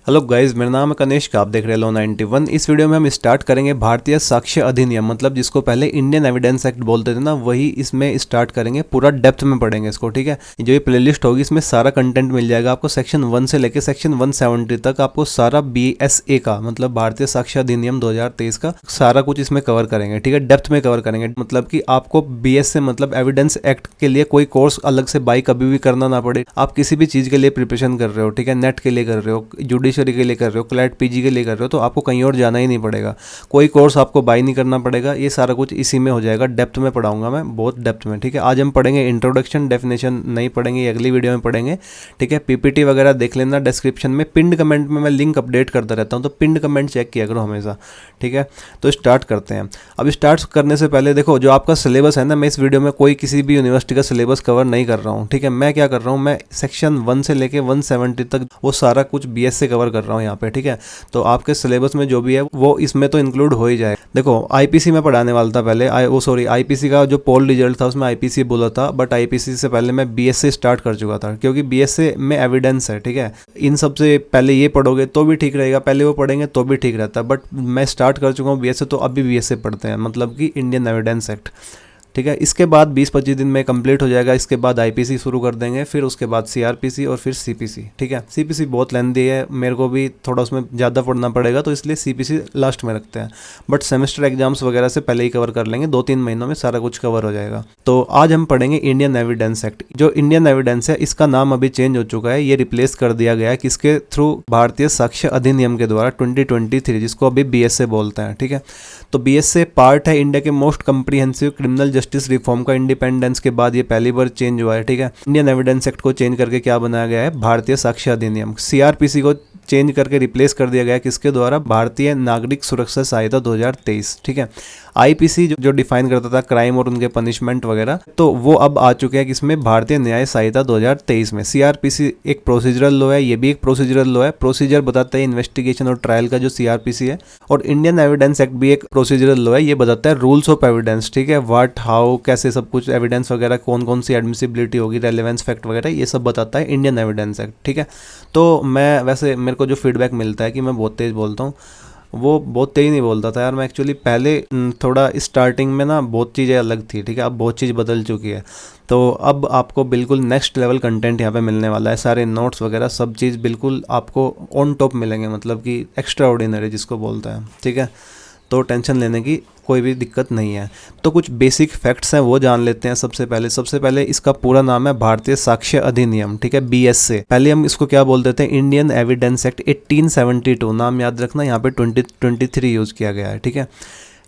Hello guys, मेरा नाम है कनिष्क, आप देख रहे हैं Law 91। इस वीडियो में हम स्टार्ट करेंगे भारतीय साक्ष्य अधिनियम, मतलब जिसको पहले इंडियन एविडेंस एक्ट बोलते थे ना, वही इसमें स्टार्ट करेंगे। पूरा डेप्थ में पढ़ेंगे इसको, ठीक है। जो ये प्लेलिस्ट होगी इसमें सारा कंटेंट मिल जाएगा आपको। सेक्शन 1 से लेकर सेक्शन 170 तक आपको सारा BSA का, मतलब भारतीय साक्ष्य अधिनियम 2023 का सारा कुछ इसमें कवर करेंगे, ठीक है। डेप्थ में कवर करेंगे, मतलब कि आपको BSA मतलब एविडेंस एक्ट के लिए कोई कोर्स अलग से बाई कभी भी करना ना पड़े। आप किसी भी चीज़ के लिए प्रिपरेशन कर रहे हो, ठीक है, नेट के लिए कर रहे हो, जुडिशरी के लिए कर रहे हो, क्लैट PG के लिए कर रहे हो, तो आपको कहीं और जाना ही नहीं पड़ेगा। कोई कोर्स आपको बाई नहीं करना पड़ेगा। ये सारा कुछ इसी में हो जाएगा। डेप्थ में पढ़ाऊंगा मैं, बहुत डेप्थ में, ठीक है। आज हम पढ़ेंगे इंट्रोडक्शन, डेफिनेशन नहीं पढ़ेंगे, ये अगली वीडियो में पढ़ेंगे, ठीक है। PPT वगैरह देख लेना डिस्क्रिप्शन में। पिंड कमेंट में मैं लिंक अपडेट करता रहता हूँ, तो पिंड कमेंट चेक किया करो हमेशा, ठीक है। तो स्टार्ट करते हैं। अब स्टार्ट करने से पहले देखो, जो आपका सिलेबस है ना, मैं इस वीडियो में कोई किसी भी यूनिवर्सिटी का सिलेबस कवर नहीं कर रहा हूँ, ठीक है। मैं क्या कर रहा हूँ, मैं सेक्शन 1 से लेके 170 तक वो सारा कुछ BSA कवर कर रहा हूँ यहाँ पे, ठीक है। तो आपके सिलेबस में जो भी है वो इसमें तो इंक्लूड हो ही जाए। देखो, IPC में पढ़ाने वाला था पहले, IPC का जो पोल रिजल्ट था उसमें IPC बोला था, बट IPC से पहले मैं BSA स्टार्ट कर चुका था, क्योंकि BSA में एविडेंस है, ठीक है। इन सबसे पहले ये पढ़ोगे तो भी ठीक रहेगा, पहले वो पढ़ेंगे तो भी ठीक रहता है, बट मैं स्टार्ट कर चुका हूँ BSA, तो अभी BSA पढ़ते हैं, मतलब कि इंडियन एविडेंस एक्ट, ठीक है। इसके बाद 20-25 दिन में कंप्लीट हो जाएगा। इसके बाद IPC शुरू कर देंगे, फिर उसके बाद CRPC और फिर CPC, ठीक है। CPC बहुत लेंथी है, मेरे को भी थोड़ा उसमें ज़्यादा पढ़ना पड़ेगा, तो इसलिए CPC लास्ट में रखते हैं, बट सेमेस्टर एग्जाम्स वगैरह से पहले ही कवर कर लेंगे। 2-3 महीनों में सारा कुछ कवर हो जाएगा। तो आज हम पढ़ेंगे इंडियन एविडेंस एक्ट। जो इंडियन एविडेंस है, इसका नाम अभी चेंज हो चुका है, ये रिप्लेस कर दिया गया है किसके थ्रू, भारतीय साक्ष्य अधिनियम के द्वारा 2023, जिसको अभी BSA बोलते हैं, ठीक है। तो BSA पार्ट है इंडिया के most comprehensive criminal justice reform का। इंडिपेंडेंस के बाद ये पहली बार चेंज हुआ है, ठीक है। इंडियन एविडेंस एक्ट को चेंज करके क्या बनाया गया है, भारतीय साक्ष्य अधिनियम। CRPC को चेंज करके रिप्लेस कर दिया गया है किसके द्वारा, भारतीय नागरिक सुरक्षा संहिता 2023, ठीक है। IPC जो डिफाइन करता था क्राइम और उनके पनिशमेंट वगैरह, तो वो अब आ चुके हैं किसमें, भारतीय न्याय संहिता 2023 में। CRPC एक प्रोसीजरल लॉ है, ये भी एक प्रोसीजरल लॉ है। प्रोसीजर बताता है इन्वेस्टिगेशन और ट्रायल का जो CRPC है, और इंडियन एविडेंस एक्ट भी एक प्रोसीजरल लॉ है, ये बताता है रूल्स ऑफ एविडेंस, ठीक है। व्हाट, हाउ, कैसे सब कुछ एविडेंस वगैरह, कौन कौन सी एडमिसिबिलिटी होगी, रेलेवेंस फैक्ट वगैरह, ये सब बताता है इंडियन एविडेंस एक्ट, ठीक है। तो मैं वैसे, मेरे को जो फीडबैक मिलता है कि मैं बहुत तेज़ बोलता हूँ, वो बहुत तेज़ नहीं बोलता था यार मैं एक्चुअली। पहले थोड़ा स्टार्टिंग में ना बहुत चीज़ें अलग थी, ठीक है। अब बहुत चीज़ बदल चुकी है, तो अब आपको बिल्कुल नेक्स्ट लेवल कंटेंट यहाँ पे मिलने वाला है। सारे नोट्स वगैरह सब चीज़ बिल्कुल आपको ऑन टॉप मिलेंगे, मतलब कि एक्स्ट्रा ऑर्डिनरी जिसको बोलते हैं, ठीक है। तो टेंशन लेने की कोई भी दिक्कत नहीं है। तो कुछ बेसिक फैक्ट्स हैं वो जान लेते हैं। सबसे पहले इसका पूरा नाम है भारतीय साक्ष्य अधिनियम, ठीक है, BSA। पहले हम इसको क्या बोलते थे, इंडियन एविडेंस एक्ट 1872, नाम याद रखना, यहाँ पे 2023 यूज़ किया गया है, ठीक है।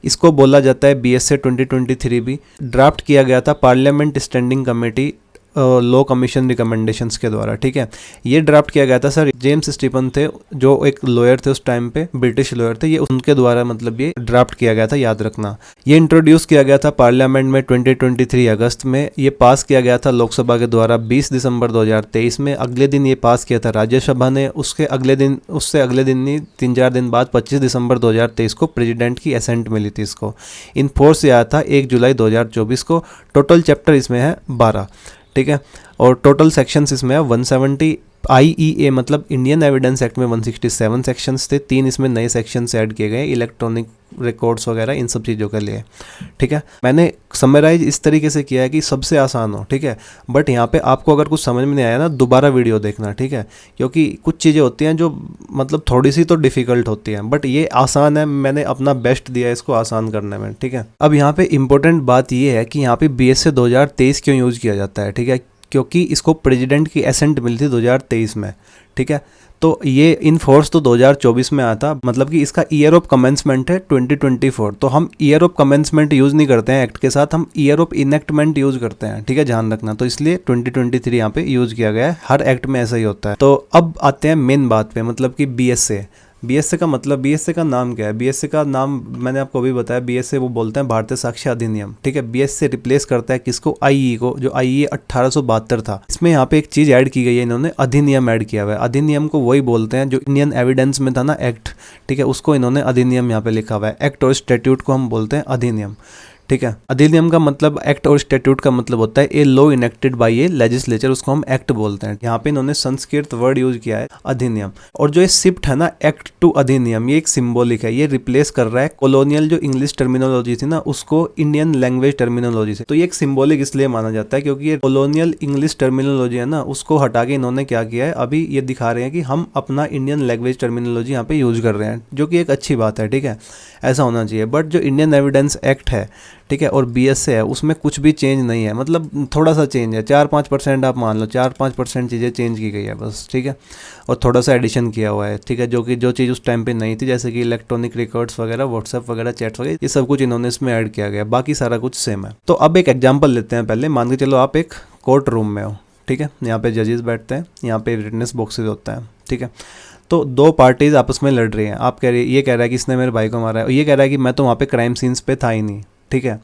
इसको बोला जाता है BSA 2023 भी। ड्राफ्ट किया गया था parliament standing committee law commission recommendations के द्वारा, ठीक है। ये ड्राफ्ट किया गया था सर, जेम्स स्टीफन थे जो एक लॉयर थे उस टाइम पे, ब्रिटिश लॉयर थे, ये उनके द्वारा मतलब ये ड्राफ्ट किया गया था, याद रखना। ये इंट्रोड्यूस किया गया था पार्लियामेंट में 2023 अगस्त में। ये पास किया गया था लोकसभा के द्वारा 20 दिसंबर 2023 में। अगले दिन ये पास किया था राज्यसभा ने, उससे अगले दिन नहीं, 3-4 दिन बाद 25 दिसंबर 2023 को प्रेसिडेंट की असेंट मिली थी इसको। इन फोर्स से आया था 1 जुलाई 2024 को। टोटल चैप्टर इसमें है 12, ठीक है, और टोटल सेक्शंस इसमें है 170। IEA मतलब इंडियन एविडेंस एक्ट में 167 सेक्शंस थे, 3 इसमें नए सेक्शंस ऐड किए गए, इलेक्ट्रॉनिक रिकॉर्ड्स वगैरह, इन सब चीज़ों के लिए, ठीक है। मैंने समराइज इस तरीके से किया है कि सबसे आसान हो, ठीक है। बट यहाँ पे आपको अगर कुछ समझ में नहीं आया ना, दोबारा वीडियो देखना, ठीक है, क्योंकि कुछ चीज़ें होती हैं जो मतलब थोड़ी सी तो डिफ़िकल्ट होती हैं, बट ये आसान है। मैंने अपना बेस्ट दिया है इसको आसान करने में, ठीक है। अब यहाँ पे इंपॉर्टेंट बात ये है कि यहाँ पे BSA 2023 क्यों यूज़ किया जाता है, ठीक है, क्योंकि इसको प्रेसिडेंट की एसेंट मिली थी 2023 में, ठीक है। तो ये इन फोर्स तो 2024 में आया था, मतलब कि इसका ईयर ऑफ कमेंसमेंट है 2024। तो हम ईयर ऑफ कमेंसमेंट यूज़ नहीं करते हैं एक्ट के साथ, हम ईयर ऑफ इनेक्टमेंट यूज़ करते हैं, ठीक है, ध्यान रखना। तो इसलिए 2023 यहाँ पे यूज़ किया गया है, हर एक्ट में ऐसा ही होता है। तो अब आते हैं मेन बात पे, मतलब कि BSA का मतलब, BSA का नाम क्या है। BSA का नाम मैंने आपको अभी बताया, BSA वो बोलते हैं भारतीय साक्ष्य अधिनियम, ठीक है। BSA रिप्लेस करता है किसको, IE को, जो IE 1872 था। इसमें यहाँ पे एक चीज़ ऐड की गई है, इन्होंने अधिनियम ऐड किया हुआ है। अधिनियम को वही बोलते हैं जो इंडियन एविडेंस में था ना एक्ट, ठीक है, उसको इन्होंने अधिनियम यहाँ पे लिखा हुआ है। एक्ट और स्टैट्यूट को हम बोलते हैं अधिनियम, ठीक है। अधिनियम का मतलब एक्ट और स्टैट्यूट का मतलब होता है a law enacted by a legislature, उसको हम एक्ट बोलते हैं। यहाँ पे इन्होंने संस्कृत वर्ड यूज किया है अधिनियम। और जो ये शिफ्ट है ना एक्ट टू अधिनियम, ये एक सिंबॉलिक है, ये रिप्लेस कर रहा है कॉलोनियल जो इंग्लिश टर्मिनोलॉजी थी ना उसको इंडियन लैंग्वेज टर्मिनोलॉजी से। तो ये एक सिंबॉलिक इसलिए माना जाता है क्योंकि ये कॉलोनियल इंग्लिश टर्मिनोलॉजी है ना उसको हटा के इन्होंने क्या किया है, अभी ये दिखा रहे हैं कि हम अपना इंडियन लैंग्वेज टर्मिनोलॉजी यहाँ पे यूज कर रहे हैं, जो कि एक अच्छी बात है। ठीक है, ऐसा होना चाहिए। बट जो इंडियन एविडेंस एक्ट है, ठीक है, और बीएसए है, उसमें कुछ भी चेंज नहीं है, मतलब थोड़ा सा चेंज है, 4-5% आप मान लो, 4-5% चीज़ें चेंज की गई है बस। ठीक है, और थोड़ा सा एडिशन किया हुआ है। ठीक है, जो चीज़ उस टाइम पे नहीं थी, जैसे कि इलेक्ट्रॉनिक रिकॉर्ड्स वगैरह, व्हाट्सएप वगैरह, चैट्स वगैरह, ये सब कुछ इन्होंने इसमें ऐड किया गया, बाकी सारा कुछ सेम है। तो अब एक एग्जाम्पल लेते हैं। पहले मान के चलो आप एक कोर्ट रूम में हो, ठीक है, यहाँ पे जजेस बैठते हैं, यहाँ पे विटनेस बॉक्सेस होता है। ठीक है, तो दो पार्टीज आपस में लड़ रही हैं। आप कह रही है, ये कह रहा है कि इसने मेरे भाई को मारा है, और ये कह रहा है कि मैं तो वहाँ पे क्राइम सीन्स पे था ही नहीं। ठीक है,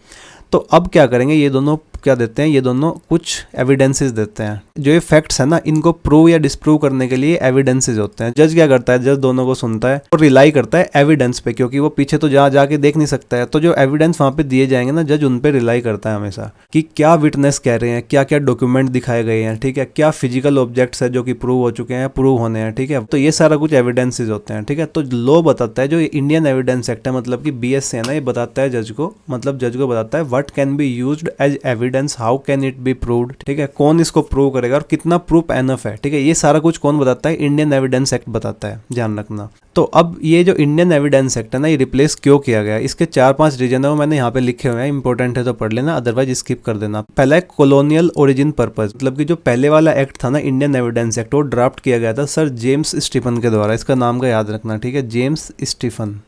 तो अब क्या करेंगे, ये दोनों क्या देते हैं, ये दोनों कुछ एविडेंसेस देते हैं। जो ये फैक्ट्स है ना, इनको प्रूव या डिसप्रूव करने के लिए एविडेंसेस होते हैं। जज क्या करता है, जज दोनों को सुनता है और रिलाई करता है एविडेंस पे, क्योंकि वो पीछे तो जाके देख नहीं सकता है। तो जो एविडेंस वहाँ पे दिए जाएंगे ना, जज उन पे रिलाई करता है हमेशा, कि क्या विटनेस कह रहे हैं, क्या क्या डॉक्यूमेंट दिखाए गए हैं, ठीक है, क्या फिजिकल ऑब्जेक्ट्स है जो कि प्रूव हो चुके हैं, प्रूव होने हैं। ठीक है, तो ये सारा कुछ एविडेंसेस होते हैं। ठीक है, तो लॉ बताता है, जो इंडियन एविडेंस एक्ट है, मतलब कि बीएसए है ना, ये बताता है जज को, मतलब जज को बताता है what can be used as evidence, how can it be proved. ठीक है, कौन इसको प्रूव करेगा और कितना प्रूफ एनफ है। ठीक है, ये सारा कुछ कौन बताता है, इंडियन एविडेंस एक्ट बताता है, ध्यान रखना। तो अब ये जो इंडियन एविडेंस एक्ट है ना, ये रिप्लेस क्यों किया गया, इसके 4-5 रीजन है, वो मैंने यहाँ पे लिखे हुए हैं, इंपॉर्टेंट है तो पढ़ लेना, अदरवाइज स्किप कर देना। पहला है कॉलोनियल ओरिजिन पर्पस, मतलब कि जो पहले वाला एक्ट था ना इंडियन एविडेंस एक्ट, वो ड्राफ्ट किया गया था सर जेम्स स्टीफन के द्वारा। इसका नाम का याद रखना, ठीक है, जेम्स स्टीफन,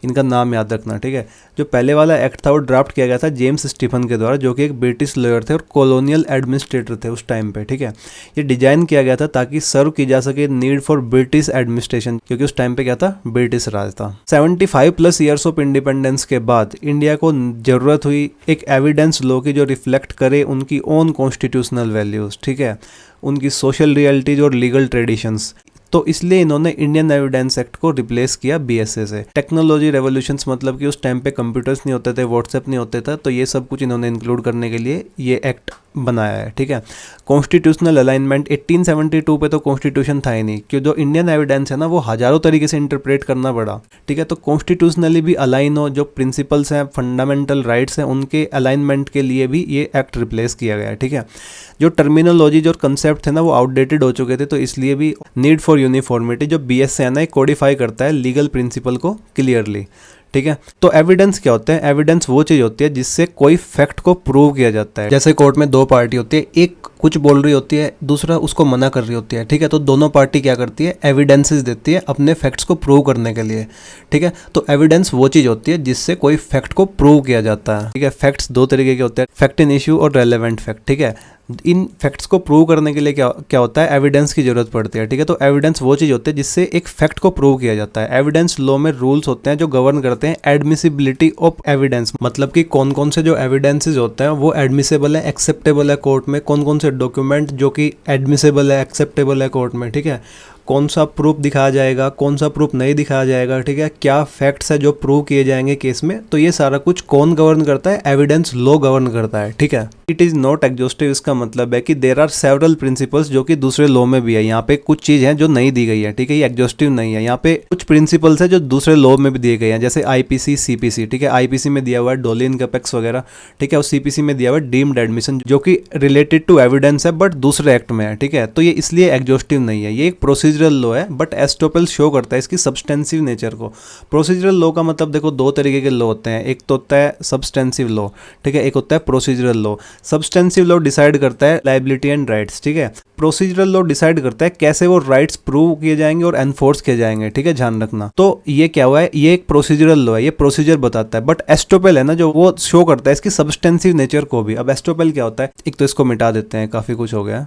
इनका नाम याद रखना। ठीक है, जो पहले वाला एक्ट था वो ड्राफ्ट किया गया था जेम्स स्टीफन के द्वारा, जो कि एक ब्रिटिश लॉयर थे और कॉलोनियल एडमिनिस्ट्रेटर थे उस टाइम पे। ठीक है, ये डिजाइन किया गया था ताकि सर्व की जा सके नीड फॉर ब्रिटिश एडमिनिस्ट्रेशन, क्योंकि उस टाइम पे क्या था, ब्रिटिश राज था। 75+ ईयर्स ऑफ इंडिपेंडेंस के बाद इंडिया को जरूरत हुई एक एविडेंस लॉ की जो रिफ्लेक्ट करे उनकी ओन कॉन्स्टिट्यूशनल वैल्यूज, ठीक है, उनकी सोशल रियलिटीज और लीगल ट्रेडिशंस। तो इसलिए इन्होंने इंडियन एविडेंस एक्ट को रिप्लेस किया बीएसए से। टेक्नोलॉजी रेवोल्यूशंस, मतलब कि उस टाइम पे कंप्यूटर्स नहीं होते थे, व्हाट्सएप नहीं होते था, तो ये सब कुछ इन्होंने इंक्लूड करने के लिए ये एक्ट बनाया है। ठीक है, कॉन्स्टिट्यूशनल अलाइनमेंट 1872 पे तो कॉन्स्टिट्यूशन था ही नहीं, क्यों जो इंडियन एविडेंस है ना वो हजारों तरीके से इंटरप्रेट करना पड़ा। ठीक है, तो कॉन्स्टिट्यूशनली भी अलाइन हो, जो प्रिंसिपल्स हैं, फंडामेंटल राइट्स हैं, उनके अलाइनमेंट के लिए भी ये एक्ट रिप्लेस किया गया है। ठीक है, जो टर्मिनोलॉजी जो कंसेप्ट थे ना वो आउटडेटेड हो चुके थे, तो इसलिए भी नीड फॉर यूनिफॉर्मिटी, जो बीएसए है ना, कोडिफाई करता है लीगल प्रिंसिपल को क्लियरली। ठीक है, तो एविडेंस क्या होता है, एविडेंस वो चीज होती है जिससे कोई फैक्ट को प्रूव किया जाता है। जैसे कोर्ट में दो पार्टी होती है, एक कुछ बोल रही होती है, दूसरा उसको मना कर रही होती है। ठीक है, तो दोनों पार्टी क्या करती है, एविडेंसेस देती है अपने फैक्ट्स को प्रूव करने के लिए। ठीक है, तो एविडेंस वो चीज होती है जिससे कोई फैक्ट को प्रूव किया जाता है। ठीक है, फैक्ट्स दो तरीके के होते हैं, फैक्ट इन इश्यू और रेलेवेंट फैक्ट। ठीक है, इन फैक्ट्स को प्रूव करने के लिए क्या होता है, एविडेंस की जरूरत पड़ती है। ठीक है, तो एविडेंस वो चीज होती है जिससे एक फैक्ट को प्रूव किया जाता है। एविडेंस लॉ में रूल्स होते हैं जो गवर्न करते हैं एडमिसिबिलिटी ऑफ एविडेंस, मतलब कि कौन कौन से जो एविडेंसेस होते हैं वो एडमिसेबल है, एक्सेप्टेबल है कोर्ट में, कौन कौन से डॉक्यूमेंट जो कि एडमिसेबल है, एक्सेप्टेबल है कोर्ट में। ठीक है, कौन सा प्रूफ दिखाया जाएगा, कौन सा प्रूफ नहीं दिखाया जाएगा। ठीक है, क्या फैक्ट्स है जो प्रूव किए जाएंगे केस में, तो ये सारा कुछ कौन गवर्न करता है, एविडेंस लॉ गवर्न करता है। ठीक है, इट इज नॉट एग्जॉस्टिव, इसका मतलब है कि देयर आर सेवरल प्रिंसिपल्स जो कि दूसरे लॉ में भी है। यहाँ पे कुछ चीज है जो नहीं दी गई है। ठीक है, ये एग्जॉस्टिव नहीं है, यहाँ पे कुछ प्रिंसिपल्स है जो दूसरे लॉ में भी दिए गए हैं, जैसे आईपीसी, सीपीसी। ठीक है, आईपीसी में दिया हुआ है डोलिन कैपेक्स वगैरह। ठीक है, और सीपीसी में दिया हुआ है डीम्ड एडमिशन, जो कि रिलेटेड टू एविडेंस है बट दूसरे एक्ट में है। ठीक है, तो ये इसलिए एग्जॉस्टिव नहीं है, ये एक प्रोसीजरल लॉ है, बट एस्टोपेल शो करता है इसकी सब्सटेंसिव नेचर को। प्रोसीजरल लॉ का मतलब देखो दो तरीके के लॉ होते हैं, एक तो होता है सब्सटेंसिव लॉ, ठीक है, एक होता है procedural law. Substantive law decide करता है लायबिलिटी एंड राइट्स। ठीक है, प्रोसीजरल लॉ डिसाइड करता है कैसे वो राइट्स प्रूव किए जाएंगे और एनफोर्स किए जाएंगे। ठीक है, ध्यान रखना। तो ये क्या हुआ है, ये एक प्रोसीजरल लॉ है, ये प्रोसीजर बताता है, बट एस्टोपेल है ना जो वो शो करता है इसकी सब्सटेंसिव नेचर को भी। अब एस्टोपेल क्या होता है, एक तो इसको मिटा देते हैं, काफी कुछ हो गया।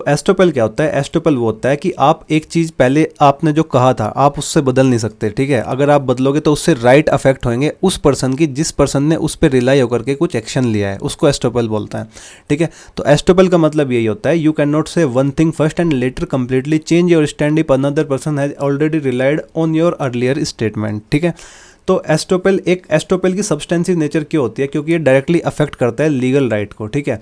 एस्टोपेल क्या होता है, एस्टोपेल वो होता है कि आप एक चीज पहले आपने जो कहा था आप उससे बदल नहीं सकते। ठीक है, अगर आप बदलोगे तो उससे राइट अफेक्ट होंगे उस पर्सन की, जिस पर्सन ने उस पर रिलाई होकर के कुछ एक्शन लिया है, उसको एस्टोपेल बोलता है। ठीक है, तो एस्टोपेल का मतलब यही होता है, यू कैन नॉट से one thing first and later completely change your stand if another person has already relied on your earlier statement. ठीक है, तो एस्टोपेल की सब्सटेंसिव नेचर क्यों होती है? क्योंकि ये डायरेक्टली अफेक्ट करता है लीगल राइट को, ठीक है।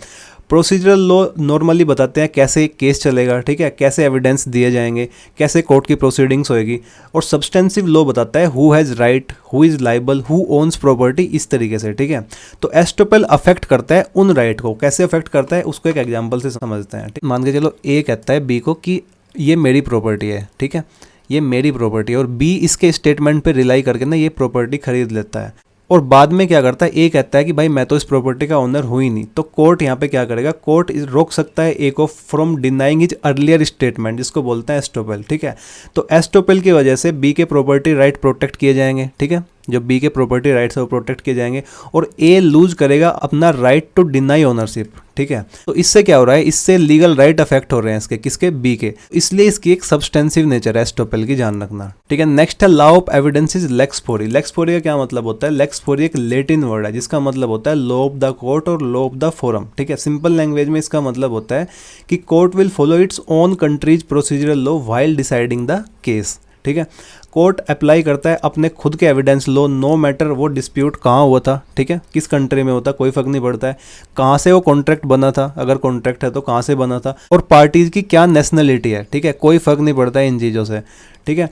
प्रोसीजरल लॉ नॉर्मली बताते हैं कैसे केस चलेगा, ठीक है, कैसे एविडेंस दिए जाएंगे, कैसे कोर्ट की प्रोसीडिंग्स होएगी। और सब्सटेंसिव लॉ बताता है who has right, who is liable, who owns property, इस तरीके से, ठीक है। तो एस्टोपेल अफेक्ट करता है उन राइट को, कैसे अफेक्ट करता है उसको एक एग्जाम्पल से समझते हैं। मान के चलो ए कहता है बी को कि ये मेरी प्रॉपर्टी है, ठीक है, ये मेरी प्रॉपर्टी है, और बी इसके स्टेटमेंट पे रिलाई करके ना ये प्रॉपर्टी खरीद लेता है। और बाद में क्या करता है, ए कहता है कि भाई मैं तो इस प्रॉपर्टी का ओनर हूँ ही नहीं। तो कोर्ट यहाँ पे क्या करेगा, कोर्ट रोक सकता है ए को from denying his earlier statement, जिसको बोलते हैं एस्टोपेल, ठीक है। तो एस्टोपेल की वजह से बी के प्रॉपर्टी राइट प्रोटेक्ट किए जाएंगे, ठीक है, जो बी के प्रॉपर्टी राइट्स है वो प्रोटेक्ट किए जाएंगे, और ए लूज करेगा अपना राइट टू डिनाई ओनरशिप, ठीक है। तो इससे क्या हो रहा है, इससे लीगल राइट अफेक्ट हो रहे हैं इसके, किसके, बी के। इसलिए इसकी एक सब्सटेंसिव नेचर है एस्टोपेल की, ध्यान रखना, ठीक है। नेक्स्ट है law of evidences lex fori. Lex fori का क्या मतलब होता है? लेक्स फोरी एक लैटिन वर्ड है जिसका मतलब होता है लॉ ऑफ द कोर्ट और लॉ ऑफ द फोरम, ठीक है। सिंपल लैंग्वेज में इसका मतलब होता है कि court will follow its own countries procedural law while deciding the case, ठीक है। कोर्ट अप्लाई करता है अपने खुद के एविडेंस लो, नो मैटर वो डिस्प्यूट कहाँ हुआ था, ठीक है, किस कंट्री में होता, कोई फर्क नहीं पड़ता है, कहाँ से वो कॉन्ट्रैक्ट बना था, अगर कॉन्ट्रैक्ट है तो कहाँ से बना था, और पार्टीज की क्या नेशनलिटी है, ठीक है, कोई फर्क नहीं पड़ता है इन चीज़ों से, ठीक है।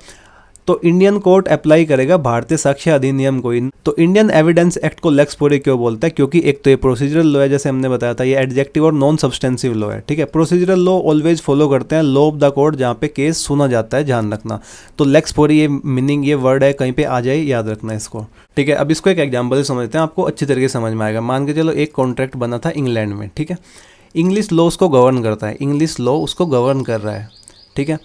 तो इंडियन कोर्ट अप्लाई करेगा भारतीय साक्ष्य अधिनियम को। तो इंडियन एविडेंस एक्ट को लेक्स फोरी क्यों बोलता है? क्योंकि एक तो ये प्रोसीजरल लॉ है, जैसे हमने बताया था, ये एडजेक्टिव और नॉन सब्सटेंसिव लॉ है, ठीक है। प्रोसीजरल लॉ ऑलवेज फॉलो करते हैं लॉ ऑफ द कोर्ट, जहाँ पे केस सुना जाता है, ध्यान रखना। तो लेक्स फोरी ये मीनिंग, ये वर्ड है, कहीं पे आ जाए याद रखना इसको, ठीक है। अब इसको एक एग्जाम्पल से समझते हैं, आपको अच्छी तरीके से समझ में आएगा। मान के चलो एक कॉन्ट्रैक्ट बना था इंग्लैंड में, ठीक है, इंग्लिश लॉ उसको गवर्न करता है, इंग्लिश लॉ उसको गवर्न कर रहा है, ठीक है,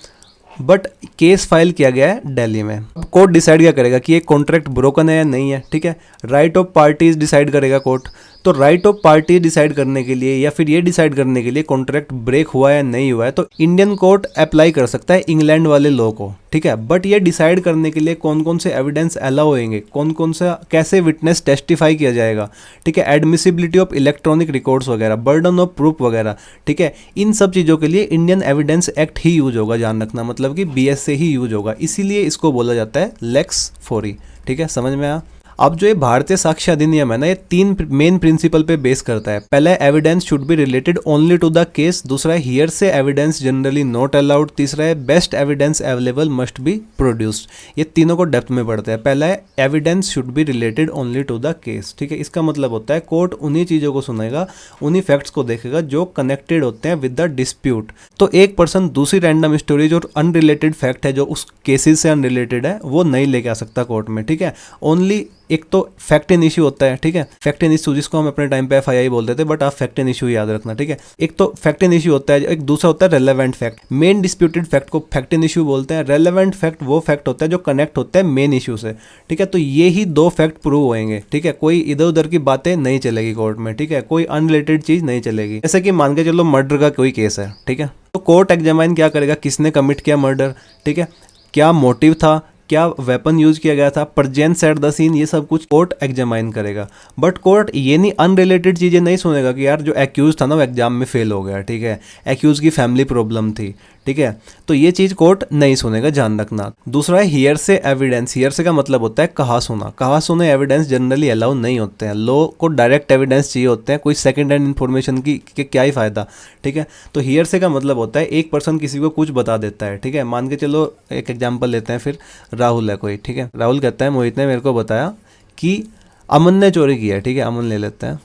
बट केस फाइल किया गया है दिल्ली में। कोर्ट डिसाइड क्या करेगा कि ये कॉन्ट्रैक्ट ब्रोकन है या नहीं है, ठीक है। राइट ऑफ पार्टीज डिसाइड करेगा कोर्ट। तो राइट ऑफ पार्टी डिसाइड करने के लिए या फिर ये डिसाइड करने के लिए कॉन्ट्रैक्ट ब्रेक हुआ है या नहीं हुआ है, तो इंडियन कोर्ट अप्लाई कर सकता है इंग्लैंड वाले लॉ को, ठीक है। बट ये डिसाइड करने के लिए कौन कौन से एविडेंस अलाउ होंगे, कौन कौन सा, कैसे विटनेस टेस्टिफाई किया जाएगा, ठीक है, एडमिसिबिलिटी ऑफ इलेक्ट्रॉनिक रिकॉर्ड्स वगैरह, बर्डन ऑफ प्रूफ वगैरह, ठीक है, इन सब चीज़ों के लिए इंडियन एविडेंस एक्ट ही यूज होगा, ध्यान रखना, मतलब कि बीएस से ही यूज होगा, इसीलिए इसको बोला जाता है लेक्स फोरी, ठीक है, समझ में आया। अब जो ये भारतीय साक्ष्य अधिनियम है ना, ये 3 मेन प्रिंसिपल पे बेस करता है। पहला है evidence should be related only to the case, दूसरा है हियर से एविडेंस जनरली नॉट अलाउड, तीसरा है best evidence available must be produced. ये तीनों को डेप्थ में पढ़ते हैं। पहला है evidence should be related only to the case, ठीक है। इसका मतलब होता है कोर्ट उन्हीं चीज़ों को सुनेगा, उन्हीं फैक्ट्स को देखेगा जो कनेक्टेड होते हैं विद द डिस्प्यूट। तो एक पर्सन दूसरी रैंडम स्टोरीज और अनरिलेटेड फैक्ट है जो उस केसेस से अनरिलेटेड है वो नहीं लेके आ सकता कोर्ट में, ठीक है। ओनली एक तो फैक्ट इन इश्यू होता है, ठीक है, फैक्ट इन इश्यू जिसको हम अपने टाइम पे एफआईआई बोलते थे, बट आप फैक्ट इन इश्यू याद रखना, ठीक है। एक तो फैक्ट इन इश्यू होता है, एक दूसरा होता है relevant fact. Main disputed fact को फैक्ट इन इश्यू बोलते हैं, रेलेवेंट फैक्ट वो फैक्ट होता है जो कनेक्ट होता है मेन इश्यू से, ठीक है। तो ये ही 2 फैक्ट प्रूव होंगे, ठीक है, कोई इधर उधर की बातें नहीं चलेगी कोर्ट में, ठीक है, कोई अनरिलेटेड चीज नहीं चलेगी। जैसे कि मान के चलो मर्डर का कोई केस है, ठीक है, तो कोर्ट एग्जामाइन क्या करेगा, किसने कमिट किया मर्डर, ठीक है, क्या मोटिव था, क्या वेपन यूज किया गया था, प्रेजेंस एट द सीन, ये सब कुछ कोर्ट एग्जामाइन करेगा। बट कोर्ट ये नहीं अनरिलेटेड चीजें नहीं सुनेगा कि यार जो एक्यूज था ना वो एग्जाम में फेल हो गया, ठीक है, एक्यूज की फैमिली प्रॉब्लम थी, ठीक है, तो ये चीज कोर्ट नहीं सुनेगा, ध्यान रखना। दूसरा है हियर से एविडेंस। हियर से का मतलब होता है कहा सुना, कहा सुने एविडेंस जनरली अलाउ नहीं होते हैं, लॉ को डायरेक्ट एविडेंस चाहिए होते हैं, कोई सेकंड हैंड इन्फॉर्मेशन की क्या ही फायदा, ठीक है। तो हियर से का मतलब होता है एक पर्सन किसी को कुछ बता देता है, ठीक है। मान के चलो एक एग्जाम्पल लेते हैं, फिर राहुल है कोई, ठीक है, राहुल कहता है मोहित ने मेरे को बताया कि अमन ने चोरी की है, ठीक है, अमन ले लेते हैं।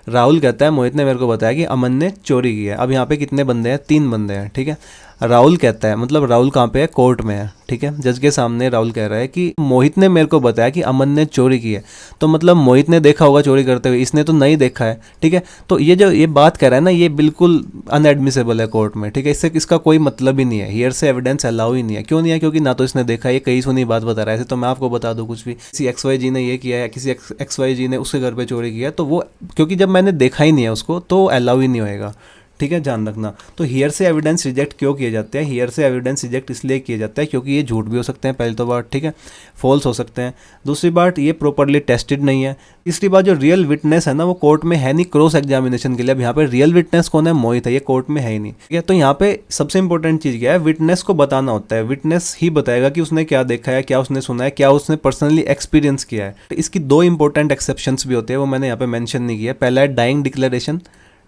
राहुल कहता है मोहित ने मेरे को बताया कि अमन ने चोरी की है। अब यहाँ पे कितने बंदे हैं, 3 बंदे हैं, ठीक है। राहुल कहता है, मतलब राहुल कहाँ पे है, कोर्ट में है, ठीक है, जज के सामने राहुल कह रहा है कि मोहित ने मेरे को बताया कि अमन ने चोरी की है। तो मतलब मोहित ने देखा होगा चोरी करते हुए, इसने तो नहीं देखा है, ठीक है। तो ये जो ये बात कह रहा है ना, ये बिल्कुल अनएडमिसेबल है कोर्ट में, ठीक है, इससे इसका कोई मतलब ही नहीं है, हियर से एविडेंस अलाउ ही नहीं है। क्यों नहीं है? क्योंकि ना तो इसने देखा, ये कहीं सुनी बात बता रहा है। ऐसे तो मैं आपको बता दूं कुछ भी, किसी XYZ ने ये किया है, किसी XYZ ने उसके घर पे चोरी किया है, तो वो क्योंकि जब मैंने देखा ही नहीं है उसको तो अलाउ ही नहीं होएगा, ठीक है, ध्यान रखना। तो हियर से एविडेंस रिजेक्ट क्यों किए जाते हैं? हियर से एविडेंस रिजेक्ट इसलिए किए जाते हैं क्योंकि ये झूठ भी हो सकते हैं, पहली तो बात, ठीक है, फॉल्स हो सकते हैं। दूसरी बात, ये प्रॉपरली टेस्टेड नहीं है। तीसरी बात, जो रियल विटनेस है ना वो कोर्ट में है नहीं क्रॉस एग्जामिनेशन के लिए। अब यहाँ पे रियल विटनेस कौन है? मोहित है, ये कोर्ट में है ही नहीं, ठीक है। तो यहाँ पे सबसे इंपॉर्टेंट चीज़ क्या है? विटनेस को बताना होता है। विटनेस ही बताएगा कि उसने क्या देखा है, क्या उसने सुना है, क्या उसने पर्सनली एक्सपीरियंस किया है। तो इसकी दो इंपॉर्टेंट एक्सेप्शंस भी होते हैं, वो मैंने यहाँ पे मेंशन नहीं किया। पहला है डाइंग डिक्लेरेशन,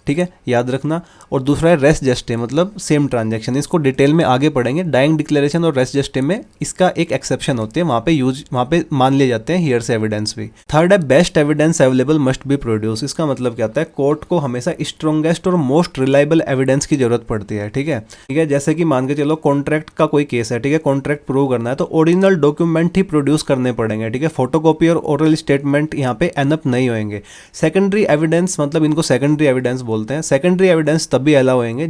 ठीक है, याद रखना। और दूसरा है रेस्ट जस्टे, मतलब सेम ट्रांजैक्शन। इसको डिटेल में आगे पढ़ेंगे। डाइंग डिक्लेरेशन और रेस्ट जस्टे में इसका एक एक्सेप्शन होती है, वहाँ पे मान लिए जाते हैं हियर से एविडेंस भी। थर्ड है best evidence available must B produce. इसका मतलब क्या होता है? कोर्ट को हमेशा स्ट्रॉन्गेस्ट और मोस्ट रिलायबल एविडेंस की जरूरत पड़ती है, ठीक है, ठीक है। जैसे कि मान के चलो कॉन्ट्रैक्ट का कोई केस है, ठीक है, कॉन्ट्रैक्ट प्रूव करना है तो ओरिजिनल डॉक्यूमेंट ही प्रोड्यूस करने पड़ेंगे, ठीक है। फोटोकॉपी और ओरल स्टेटमेंट यहाँ पे एनअप नहीं होंगे। सेकेंडरी एविडेंस, मतलब इनको सेकेंडरी एविडेंस बोलते हैं। सेकेंडरी एविडेंस तभी अलाउ होंगे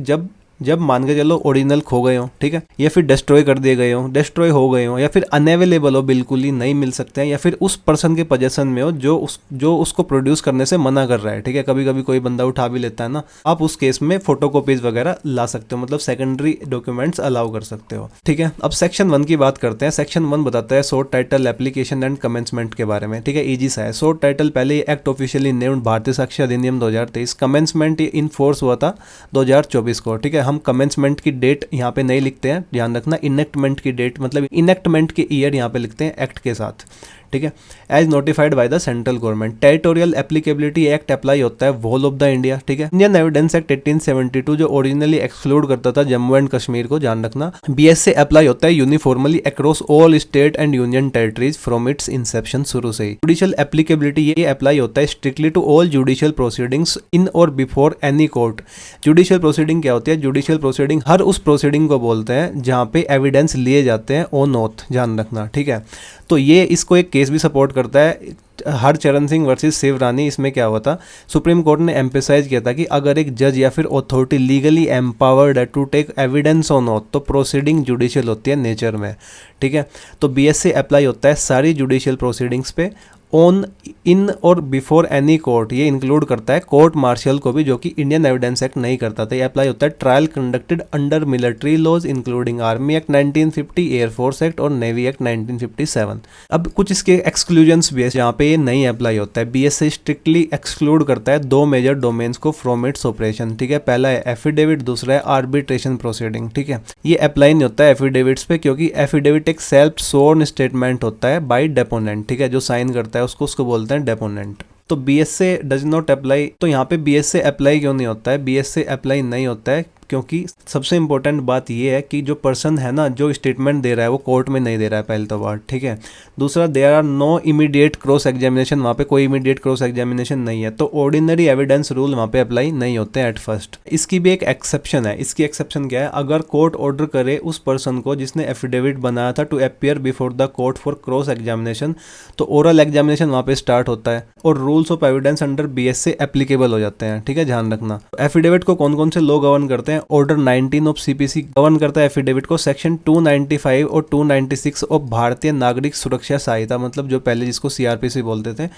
जब मान के चलो ओरिजिनल खो गए हो, ठीक है, या फिर डिस्ट्रॉय कर दिए गए हो, डिस्ट्रॉय हो गए हो, या फिर अनअवेलेबल हो, बिल्कुल ही नहीं मिल सकते हैं, या फिर उस पर्सन के पोजीशन में हो जो उसको प्रोड्यूस करने से मना कर रहा है, ठीक है। कभी कभी कोई बंदा उठा भी लेता है ना, आप उस केस में फोटोकॉपीज वगैरह ला सकते हो, मतलब सेकेंडरी डॉक्यूमेंट्स अलाउ कर सकते हो, ठीक है। अब सेक्शन 1 की बात करते हैं। सेक्शन 1 बताता है short title application and commencement के बारे में, ठीक है, इजी सा है। शॉर्ट टाइटल पहले एक्ट ऑफिशियली नेम्ड भारतीय साक्ष्य अधिनियम 2023। कमेंसमेंट इन फोर्स हुआ था 2024 को, ठीक है। हम कमेंसमेंट की डेट यहाँ पे नहीं लिखते हैं, ध्यान रखना। इनेक्टमेंट की डेट, मतलब इनेक्टमेंट के ईयर यहाँ पे लिखते हैं एक्ट के साथ, ठीक है। As notified by the central government. Territorial applicability act apply होता है होल ऑफ द इंडिया, ठीक है। इंडियन एविडेंस एक्ट 1872 जो ओरिजिनली एक्सक्लूड करता था जम्मू एंड कश्मीर को, ध्यान रखना, बीएस से अप्लाई होता है uniformly across all state and union territories from its inception, शुरू से ही। जुडिशियल एप्लीकेबिलिटी ये अप्लाई होता है strictly to all judicial proceedings in और before any court. Judicial proceeding क्या होती है? जुडिशियल प्रोसीडिंग हर उस प्रोसीडिंग को बोलते हैं जहाँ पे एविडेंस लिए जाते हैं ऑन ओथ, ध्यान रखना, ठीक है। तो ये इसको एक केस भी सपोर्ट करता है, हरचरण सिंह वर्सेस शिवरानी। इसमें क्या हुआ था? सुप्रीम कोर्ट ने एम्फेसाइज किया था कि अगर एक जज या फिर अथॉरिटी लीगली एम्पावर्ड है to take evidence on oath तो प्रोसीडिंग जुडिशियल होती है नेचर में, ठीक है। तो बीएससी अप्लाई होता है सारी जुडिशियल प्रोसीडिंग्स पे ऑन, इन और बिफोर एनी कोर्ट। ये इंक्लूड करता है कोर्ट मार्शल को भी, जो कि इंडियन एविडेंस एक्ट नहीं करता था। ये अप्लाई होता है trial conducted under military laws including army act 1950, air force act और नेवी एक्ट 1957। अब कुछ इसके एक्सक्लूजन्स भी है जहाँ पे ये नहीं अप्लाई होता है। बीएससी स्ट्रिक्टली एक्सक्लूड करता है दो मेजर डोमेन्स को फ्रॉम इट्स ऑपरेशन, ठीक है। पहला है एफिडेविट, दूसरा है आर्बिट्रेशन प्रोसीडिंग, ठीक है। ये अप्लाई नहीं होता है एफिडेविट्स पे, क्योंकि एफिडेविट एक सेल्फ सोर्न स्टेटमेंट होता है बाय डेपोनेंट, ठीक है, जो साइन करता है उसको बोलते हैं डेपोनेंट। तो बीएसए डज नॉट अप्लाई। तो यहाँ पे बीएसए अप्लाई क्यों नहीं होता है? बीएसए अप्लाई नहीं होता है क्योंकि सबसे इंपॉर्टेंट बात यह है कि जो पर्सन है ना, जो स्टेटमेंट दे रहा है वो कोर्ट में नहीं दे रहा है, पहले तो बात, ठीक है। दूसरा, there are no immediate cross examination, वहाँ पे कोई इमीडिएट क्रॉस एग्जामिनेशन नहीं है, तो ऑर्डिनरी एविडेंस रूल वहाँ पे अप्लाई नहीं होते हैं एट फर्स्ट। इसकी भी एक एक्सेप्शन है। इसकी एक्सेप्शन क्या है? अगर कोर्ट ऑर्डर करे उस पर्सन को जिसने एफिडेविट बनाया था to appear before the court for cross examination, तो ओरल एग्जामिनेशन वहाँ पे स्टार्ट होता है और rules of evidence under BS से एप्लीकेबल हो जाते हैं, ठीक है, ध्यान रखना। एफिडेविट को कौन कौन से लॉ गवर्न करते हैं? ऑर्डर 19 ऑफ सीपीसी गवर्न करता है एफिडेविट को। सेक्शन 295 और 296 ऑफ भारतीय नागरिक सुरक्षा संहिता, मतलब जो पहले जिसको सीआरपीसी बोलते थे,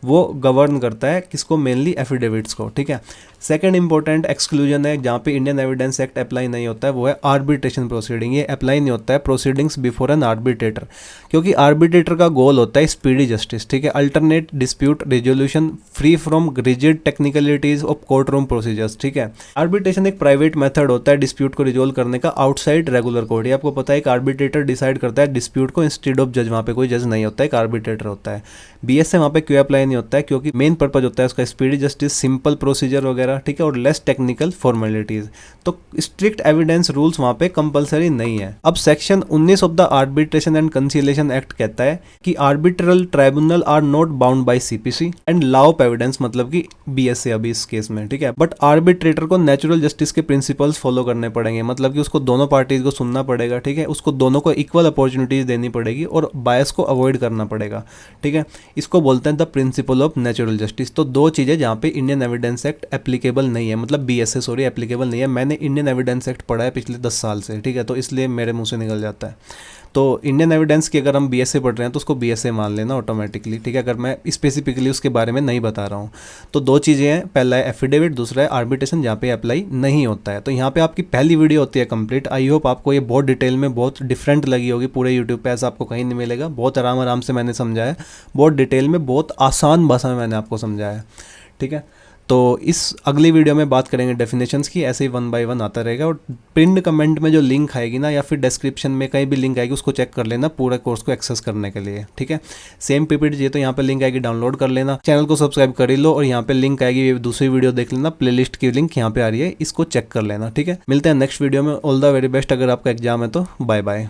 वो गवर्न करता है किसको? मेनली एफिडेविट्स को, ठीक है। सेकंड इंपॉर्टेंट एक्सक्लूजन है जहाँ पे इंडियन एविडेंस एक्ट अप्लाई नहीं होता है, वो है आर्बिट्रेशन प्रोसीडिंग। ये अप्लाई नहीं होता है प्रोसीडिंग्स बिफोर एन आर्बिट्रेटर, क्योंकि आर्बिट्रेटर का गोल होता है स्पीडी जस्टिस, ठीक है, alternate dispute resolution free from rigid technicalities of court room procedures, ठीक है। आर्बिट्रेशन एक प्राइवेट मेथड होता है डिस्प्यूट को रिजोल्व करने का आउटसाइड रेगुलर कोर्ट। ये आपको पता है, एक आर्बिट्रेटर डिसाइड करता है डिस्प्यूट को इंस्टेड ऑफ जज, वहाँ पे कोई जज नहीं होता है, एक आर्बिट्रेटर होता है। बीएस से वहाँ पे क्यों अप्लाई नहीं होता है? क्योंकि मेन पर्पज होता है उसका स्पीडी जस्टिस, सिंपल प्रोसीजर वगैरह, ठीक है, और लेस टेक्निकल फॉर्मेलिटीज। तो स्ट्रिक्ट एविडेंस रूल्स वहाँ पे कंपलसरी नहीं है। अब section 19 of the arbitration and conciliation act कहता है कि arbitral tribunal are not bound by CPC and law of evidence, मतलब कि बीएसए अभी इस केस में, ठीक है। बट आर्बिट्रेटर को नेचुरल जस्टिस के प्रिंसिपल्स फॉलो करने पड़ेंगे, मतलब कि उसको दोनों पार्टीज को सुनना पड़ेगा, ठीक है, उसको दोनों को इक्वल अपॉर्चुनिटीज देनी पड़ेगी और बायस को अवॉइड करना पड़ेगा, ठीक है। इसको बोलते हैं the principle of natural justice. तो दो चीजें जहाँ पे इंडियन एविडेंस एक्ट एप्लीकेबल नहीं है, मतलब बीएसए सॉरी एप्लीकेबल नहीं है। मैंने इंडियन एविडेंस एक्ट पढ़ा है पिछले 10 साल से, ठीक है, तो इसलिए मेरे मुंह से निकल जाता है। तो इंडियन एविडेंस की अगर हम बीएसए पढ़ रहे हैं तो उसको बीएसए मान लेना ऑटोमेटिकली, ठीक है, अगर मैं स्पेसिफिकली उसके बारे में नहीं बता रहा हूँ। तो दो चीज़ें हैं, पहला है एफिडेविट, दूसरा है आर्बिट्रेशन जहाँ पे अप्लाई नहीं होता है। तो यहाँ पे आपकी पहली वीडियो होती है कंप्लीट। आई होप आपको ये बहुत डिटेल में बहुत डिफरेंट लगी होगी, पूरे यूट्यूब पे ऐसा आपको कहीं नहीं मिलेगा। बहुत आराम आराम से मैंने समझाया, बहुत डिटेल में, बहुत आसान भाषा में मैंने आपको समझाया, ठीक है। तो इस अगली वीडियो में बात करेंगे डेफिनेशंस की, ऐसे ही 1 बाय 1 आता रहेगा। और पिन्ड कमेंट में जो लिंक आएगी ना, या फिर डिस्क्रिप्शन में कहीं भी लिंक आएगी, उसको चेक कर लेना पूरे कोर्स को एक्सेस करने के लिए, ठीक है। सेम पीपीटी चाहिए तो यहाँ पे लिंक आएगी, डाउनलोड कर लेना, चैनल को सब्सक्राइब कर ही लो, और यहाँ पे लिंक आएगी, ये दूसरी वीडियो देख लेना, प्लेलिस्ट की लिंक यहाँ पे आ रही है, इसको चेक कर लेना, ठीक है। मिलते हैं नेक्स्ट वीडियो में। All the very best. अगर आपका एग्जाम है तो बाय बाय।